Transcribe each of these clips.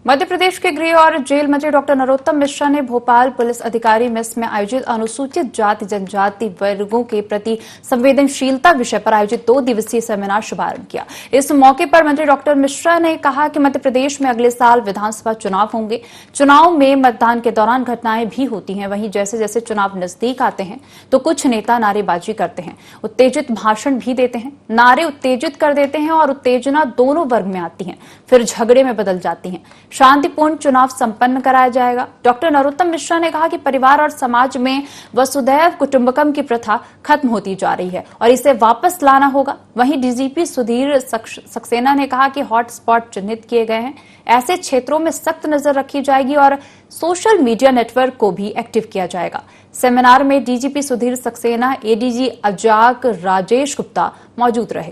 मध्य प्रदेश के गृह और जेल मंत्री डॉक्टर नरोत्तम मिश्रा ने भोपाल पुलिस अधिकारी मेस में आयोजित अनुसूचित जाति जनजाति वर्गों के प्रति संवेदनशीलता विषय पर आयोजित 2 दिवसीय सेमिनार शुभारंभ किया। इस मौके पर मंत्री डॉक्टर मिश्रा ने कहा कि मध्य प्रदेश में अगले साल विधानसभा चुनाव होंगे। चुनाव में मतदान के दौरान घटनाएं भी होती हैं। वहीं जैसे जैसे चुनाव नजदीक आते हैं तो कुछ नेता नारेबाजी करते हैं, उत्तेजित भाषण भी देते हैं, नारे उत्तेजित कर देते हैं और उत्तेजना दोनों वर्ग में आती है, फिर झगड़े में बदल जाती है। शांतिपूर्ण चुनाव संपन्न कराया जाएगा। डॉक्टर नरोत्तम मिश्रा ने कहा कि परिवार और समाज में वसुधैव कुटुंबकम की प्रथा खत्म होती जा रही है और इसे वापस लाना होगा। वहीं डीजीपी सुधीर सक्सेना ने कहा कि हॉटस्पॉट चिन्हित किए गए हैं, ऐसे क्षेत्रों में सख्त नजर रखी जाएगी और सोशल मीडिया नेटवर्क को भी एक्टिव किया जाएगा। सेमिनार में डीजीपी सुधीर सक्सेना, एडीजी अजाक राजेश गुप्ता मौजूद रहे।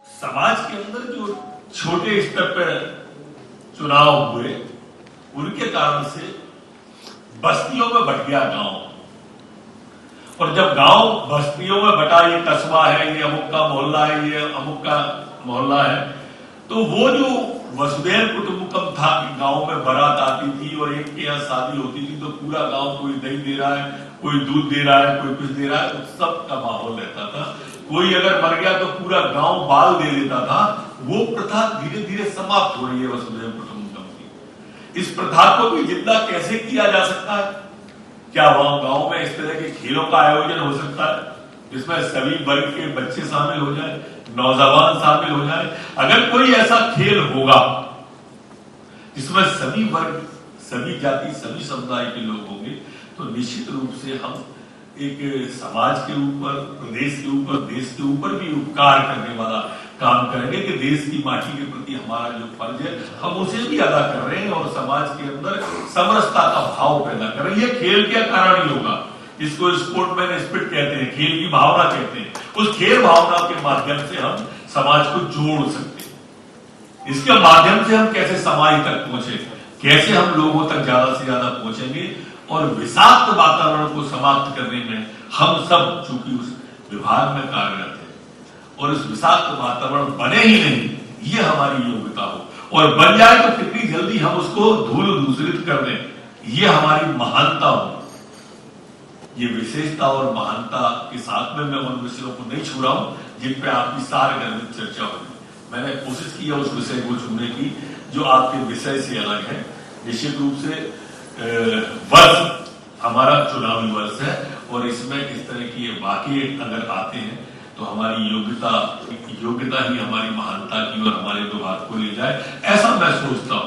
समाज के अंदर जो छोटे स्तर पर चुनाव हुए उनके कारण से बस्तियों में बट गया गांव, और जब गांव बस्तियों में बटा, ये कस्बा है, ये अमुक का मोहल्ला है, ये अमुक का मोहल्ला है, तो वो जो वसुधैव कुटुंबकम था कि गांव में बारात आती थी और एक के यहाँ शादी होती थी तो पूरा गांव कोई दही दे रहा है, कोई दूध दे रहा है, कोई कुछ दे रहा है, उत्सव का माहौल रहता था। कोई अगर मर गया तो पूरा गांव बाल दे देता था। वो प्रथा धीरे धीरे समाप्त हो रही है वसुधैव कुटुंबकम की। इस प्रथा को भी जिंदा कैसे किया जा सकता है? क्या वहां गांव में इस तरह के खेलों का आयोजन हो सकता है जिसमें सभी वर्ग के बच्चे शामिल हो जाए, नौजवान शामिल हो जाए? अगर कोई ऐसा खेल होगा जिसमें सभी वर्ग, सभी जाति, सभी समुदाय के लोग होंगे तो निश्चित रूप से हम एक समाज के ऊपर, प्रदेश के ऊपर, देश के ऊपर भी उपकार करने वाला काम करेंगे कि देश की माटी के प्रति हमारा जो फर्ज है हम उसे भी अदा कर रहे हैं और समाज के अंदर समरसता का भाव पैदा कर रहे हैं। ये खेल के कारण ही होगा। इसको स्पोर्ट्समैन स्पिरिट कहते हैं, खेल की भावना कहते हैं। उस खेल भावना के माध्यम से हम समाज को जोड़ सकते हैं। इसके माध्यम से हम कैसे समाज तक पहुंचे, कैसे हम लोगों तक ज्यादा से ज्यादा पहुंचेंगे और विषाक्त वातावरण को समाप्त करने में हम सब चूंकि उस विभाग में कार्यरत है और उस विषाक्त वातावरण बने ही नहीं, ये हमारी योग्यता हो, और बन जाए तो कितनी जल्दी हम उसको धूल दूसरित कर दें, ये हमारी महानता हो। ये विशेषता और महानता के साथ में मैं उन विषयों को नहीं छू रहा हूं जिन पे आपकी सार्वजनिक चर्चा होगी। मैंने कोशिश की है उस विषय को छूने की जो आपके विषय से अलग है। निश्चित रूप से वर्ष हमारा चुनावी वर्ष है और इसमें इस तरह की वाकये अगर आते हैं तो हमारी योग्यता ही हमारी महानता की और हमारे विभाग को ले जाए, ऐसा मैं सोचता हूं।